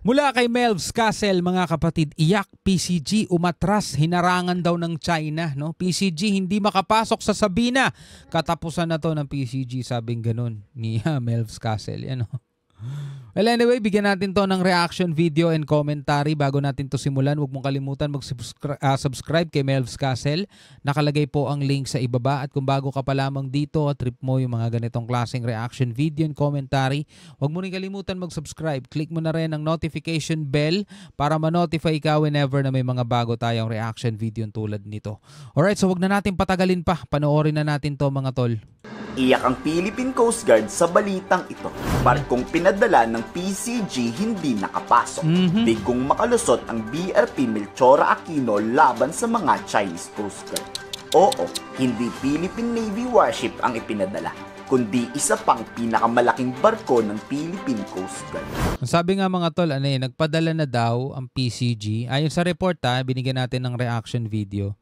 Mula kay Melvs Castle, mga kapatid, iyak, PCG umatras, hinarangan daw ng China. No? PCG hindi makapasok sa Sabina. Katapusan na to ng PCG, sabing ganun ni Melvs Castle. Yan, no? Well, anyway, bigyan natin to ng reaction video and commentary bago natin to simulan. Huwag mong kalimutan mag-subscribe kay Melvs Castle. Nakalagay po ang link sa ibaba. At kung bago ka pa lamang dito, trip mo yung mga ganitong klaseng reaction video and commentary, huwag mo rin kalimutan mag-subscribe. Click mo na rin ang notification bell para ma-notify ka whenever na may mga bago tayong reaction video tulad nito. Alright, so huwag na natin patagalin pa. Panoorin na natin to, mga tol. Iyak ang Philippine Coast Guard sa balitang ito. Barkong pinadala ng PCG hindi nakapasok. Bigong makalusot ang BRP Melchora Aquino laban sa mga Chinese Coast Guard. Oo, hindi Philippine Navy warship ang ipinadala, kundi isa pang pinakamalaking barko ng Philippine Coast Guard. Sabi nga, mga tol, nagpadala na daw ang PCG. Ayon sa report, binigyan natin ng reaction video.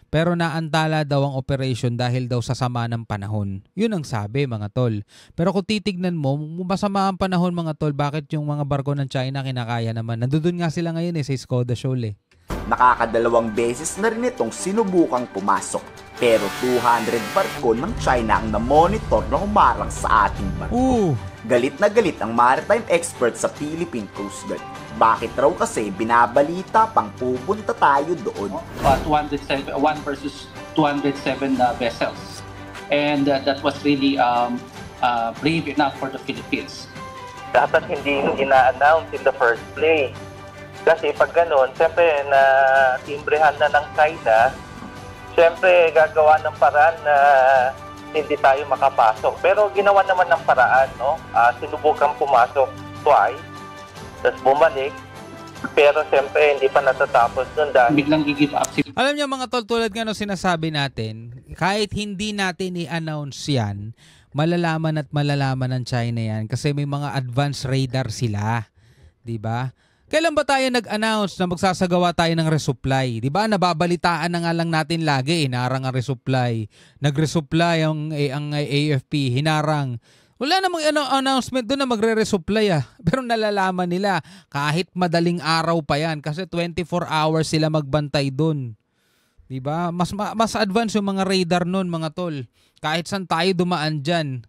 Pero naantala daw ang operation dahil daw sa sama ng panahon. Yun ang sabi, mga tol. Pero kung titignan mo, masama ang panahon, mga tol, bakit yung mga barko ng China kinakaya naman? Nandun nga sila ngayon sa Skoda Shoal. Nakakadalawang beses na rin itong sinubukang pumasok. Pero 200 barko ng China ang na-monitor na humarang sa ating barko. Galit na galit ang maritime expert sa Philippine Coast Guard. Bakit raw kasi binabalita pang pupunta tayo doon? 207, 1 versus 207 vessels. And that was really brave enough for the Philippines. Dapat hindi ina-announce in the first place. Kasi pag ganun, siyempre na timbrehan na ng China, siyempre gagawa ng paraan na hindi tayo makapasok. Pero ginawa naman ng paraan, no? Sinubukang pumasok twice, tapos bumalik. Pero siyempre hindi pa natatapos nun dahil biglang gi-give up. Alam niyo, mga tol, tulad nga nung sinasabi natin, kahit hindi natin i-announce yan, malalaman at malalaman ng China yan kasi may mga advanced radar sila. Diba? Kailan ba tayo nag-announce na magsasagawa tayo ng resupply? Diba? Nababalitaan na nga lang natin lagi, hinarang ang resupply. Nag-resupply ang AFP, hinarang. Wala namang announcement doon na magre-resupply . Pero nalalaman nila kahit madaling araw pa yan kasi 24 hours sila magbantay doon. Diba? Mas advance yung mga radar noon, mga tol. Kahit saan tayo dumaan dyan,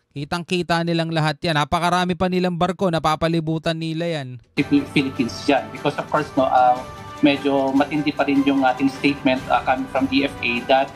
kitang-kita nilang lahat yan. Napakarami pa nilang barko, napapalibutan nila yan. Philippines dyan. Because of course, no, medyo matindi pa rin yung ating statement coming from DFA that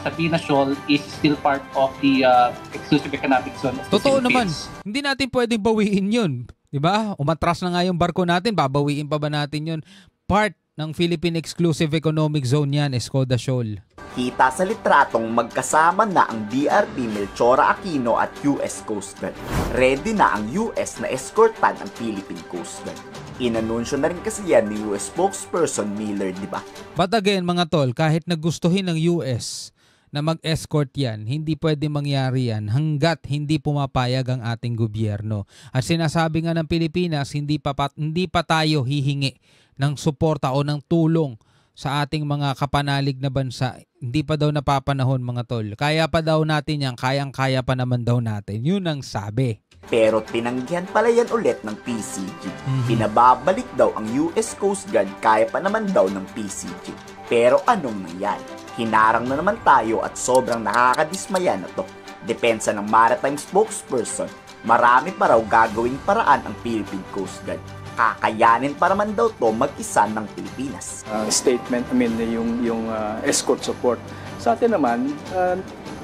Sabina Shoal is still part of the exclusive economic zone of the Totoo Philippines. Naman. Hindi natin pwedeng bawiin yun. Diba? Umatras na nga yung barko natin, babawiin pa ba natin yun? Part ng Philippine Exclusive Economic Zone yan, Skoda Shoal. Kita sa litratong magkasama na ang BRP Melchora Aquino at US Coast Guard. Ready na ang US na escortan ang Philippine Coast Guard. Inanunsyo na rin kasi yan ni US spokesperson Miller, di ba? But again, mga tol, kahit nagustuhin ng US na mag-escort yan, hindi pwede mangyari yan hanggat hindi pumapayag ang ating gobyerno. At sinasabi nga ng Pilipinas, hindi pa tayo hihingi ng suporta o ng tulong sa ating mga kapanalig na bansa. Hindi pa daw napapanahon, mga tol. Kaya pa daw natin yan, kayang-kaya pa naman daw natin. Yun ang sabi. Pero tinanggihan pala yan ulit ng PCG. Pinababalik daw ang US Coast Guard, kaya pa naman daw ng PCG. Pero anong nangyari? Hinarang na naman tayo at sobrang nakakadismaya na to. Depensa ng maritime spokesperson, marami pa raw gagawing paraan ang Philippine Coast Guard. Kakayanin pa naman daw to mag-isa ng Pilipinas. Statement, yung escort support. Sa atin naman,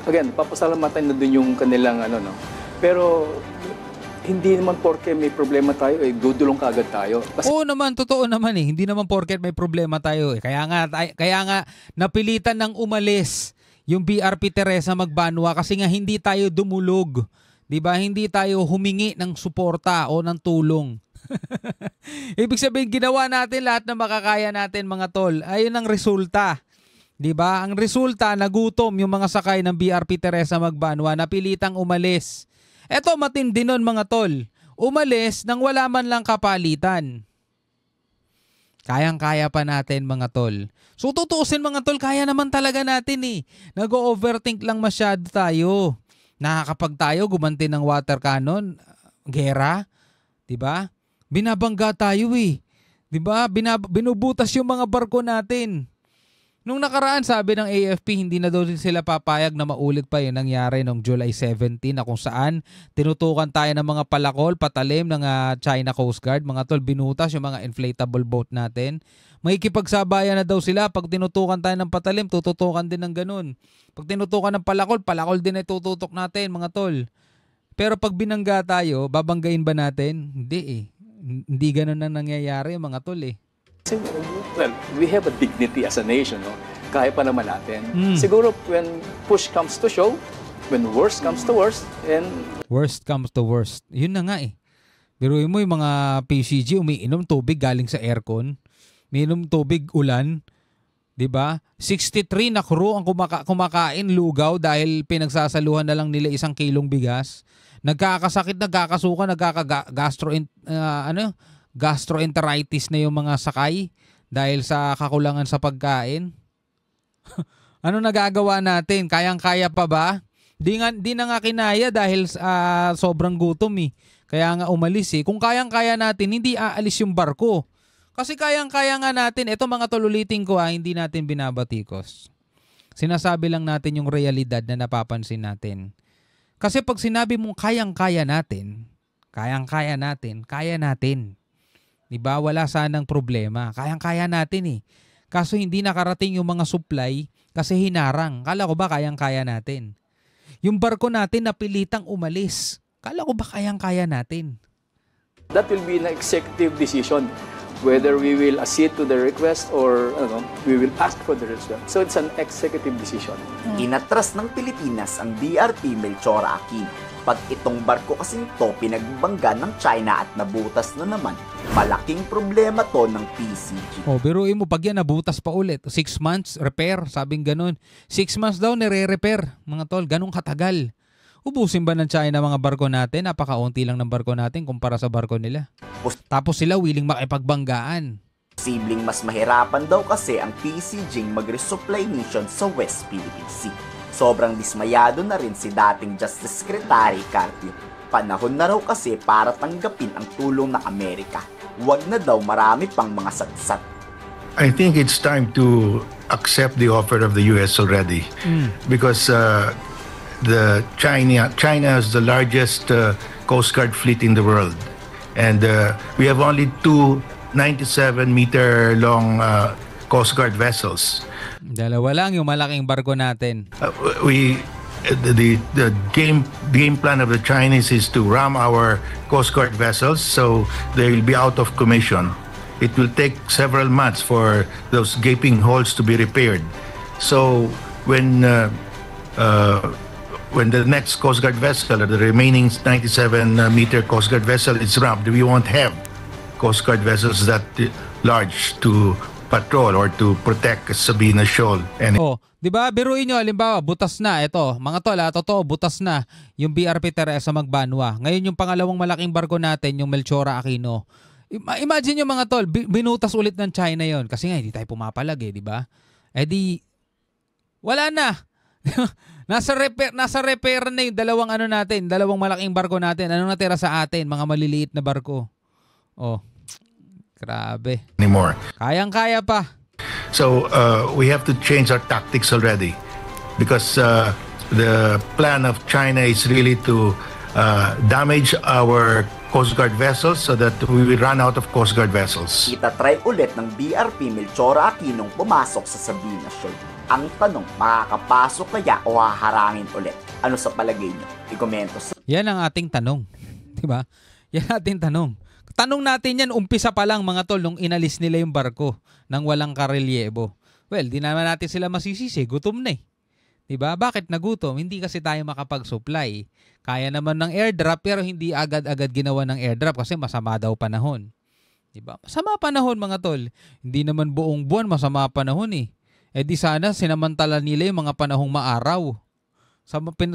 again, papasalamatan na dun yung kanilang Pero hindi naman porke may problema tayo, dudulong kaagad tayo. Oo naman, totoo naman . Hindi naman porke may problema tayo . Kaya nga napilitan ng umalis yung BRP Teresa Magbanwa kasi nga hindi tayo dumulog. 'Di ba? Hindi tayo humingi ng suporta o ng tulong. Ibig sabihin, ginawa natin lahat na makakaya natin, mga tol. Ayun ang resulta. 'Di ba? Ang resulta, nagutom yung mga sakay ng BRP Teresa Magbanwa, napilitang umalis. Eto, matindi nun, mga tol. Umalis nang wala man lang kapalitan. Kayang-kaya pa natin, mga tol. So tutuusin, mga tol, kaya naman talaga natin . Nag-overthink lang masyado tayo. Nakakapag tayo gumanti ng water cannon, gera, 'di ba? Binabangga tayo eh. 'Di ba? Binubutas yung mga barko natin. Nung nakaraan, sabi ng AFP, hindi na daw sila papayag na maulit pa yung nangyari noong July 17 na kung saan tinutukan tayo ng mga palakol, patalim ng China Coast Guard. Mga tol, binutas yung mga inflatable boat natin. Makikipagsabayan na daw sila. Pag tinutukan tayo ng patalim, tututukan din ng ganun. Pag tinutukan ng palakol, palakol din ay tututok natin, mga tol. Pero pag binangga tayo, babanggain ba natin? Hindi eh. Hindi ganun na nangyayari, mga tol eh. Well, we have a dignity as a nation, no? Kaya pa naman natin. Siguro when push comes to shove, when worst comes to worst, and Worst comes to worst. Yun na nga eh. Biruin mo yung mga PCG, umiinom tubig galing sa aircon. Umiinom tubig ulan. 'Di ba? 63 na crew ang kumakain lugaw dahil pinagsasaluhan na lang nila 1 kilong bigas. Nagkakasakit, nagkakasuka, gastroenteritis na yung mga sakay dahil sa kakulangan sa pagkain. Ano nagagawa natin? Kayang-kaya pa ba? Di na nga kinaya dahil sobrang gutom eh. Kaya nga umalis eh. Kung kayang-kaya natin, hindi aalis yung barko. Kasi kayang-kaya nga natin. Ito mga tululitin ko hindi natin binabatikos. Sinasabi lang natin yung realidad na napapansin natin. Kasi pag sinabi mong kayang-kaya natin, kaya natin. Diba? Wala sanang problema. Kayang-kaya natin eh. Kaso hindi nakarating yung mga supply kasi hinarang. Kala ko ba kayang-kaya natin? Yung barko natin napilitang umalis. Kala ko ba kayang-kaya natin? that will be an executive decision whether we will accede to the request or we will ask for the request. So it's an executive decision. Inatras ng Pilipinas ang BRP Melchora Aquino. Pag itong barko kasing to pinagbangga ng China at nabutas na naman, malaking problema to ng PCG. Biruin mo pag yan nabutas pa ulit. 6 months, repair, sabing ganun. 6 months daw nire-repair, mga tol, ganun katagal. Ubusin ba ng China mga barko natin? Napakaunti lang ng barko natin kumpara sa barko nila. Tapos sila willing makipagbanggaan. Posibleng mas mahirapan daw kasi ang PCG mag-resupply mission sa West Philippine Sea. Sobrang dismayado na rin si dating Justice Secretary Carpio. Panahon na raw kasi para tanggapin ang tulong ng Amerika. Huwag na daw marami pang mga satsat. I think it's time to accept the offer of the US already because the China is the largest Coast Guard fleet in the world, and we have only 2 97-meter long Coast Guard vessels. Dalawa lang yung malaking barko natin. The game plan of the Chinese is to ram our Coast Guard vessels so they will be out of commission. It will take several months for those gaping holes to be repaired. So when the next Coast Guard vessel or the remaining 97-meter Coast Guard vessel is rammed, we won't have Coast Guard vessels that large to patrol or to protect Sabina Shoal. And di ba? Biruin nyo, halimbawa, butas na. Ito, mga tol, totoo, butas na yung BRP Teresa Magbanwa. Ngayon yung pangalawang malaking barko natin, yung Melchora Aquino. Imagine yung mga tol, binutas ulit ng China yon kasi nga hindi tayo pumapalag di ba? Wala na. nasa repair na yung dalawang malaking barko natin. Anong natira sa atin? Mga maliliit na barko. Grabe. Anymore. Kayang-kaya pa. So we have to change our tactics already because the plan of China is really to damage our Coast Guard vessels so that we will run out of Coast Guard vessels. Itatry ulit ng BRP Melchora Aquino pumasok sa Sabina Shoal. Ang tanong, makakapasok kaya o haharangin ulit? Ano sa palagay niyo? I-komento sa... Yan ang ating tanong. Diba? Yan ang ating tanong. Tanong natin yan, umpisa pa lang mga tol, nung inalis nila yung barko nang walang karelyebo. Well, di naman natin sila masisisi. Gutom na Diba? Bakit nagutom? Hindi kasi tayo makapag-supply. Kaya naman ng airdrop pero hindi agad-agad ginawa ng airdrop kasi masama daw panahon. Diba? Masama panahon mga tol. Hindi naman buong buwan masama panahon di sana sinamantala nila yung mga panahong maaraw.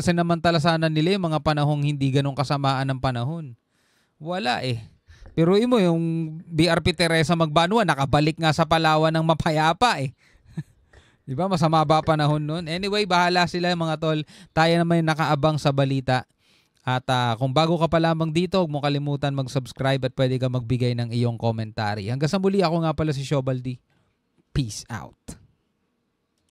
Sinamantala sana nila yung mga panahong hindi ganong kasamaan ng panahon. Wala Pero mo yung BRP Teresa Magbanwa nakabalik nga sa Palawan ng mapayapa Di ba? Masama ba panahon nun? Anyway, bahala sila mga tol. Tayo naman yung nakaabang sa balita. At kung bago ka pa lamang dito, huwag mo kalimutan mag-subscribe at pwede ka magbigay ng iyong commentary. Hanggang sa muli, ako nga pala si Shobaldi. Peace out.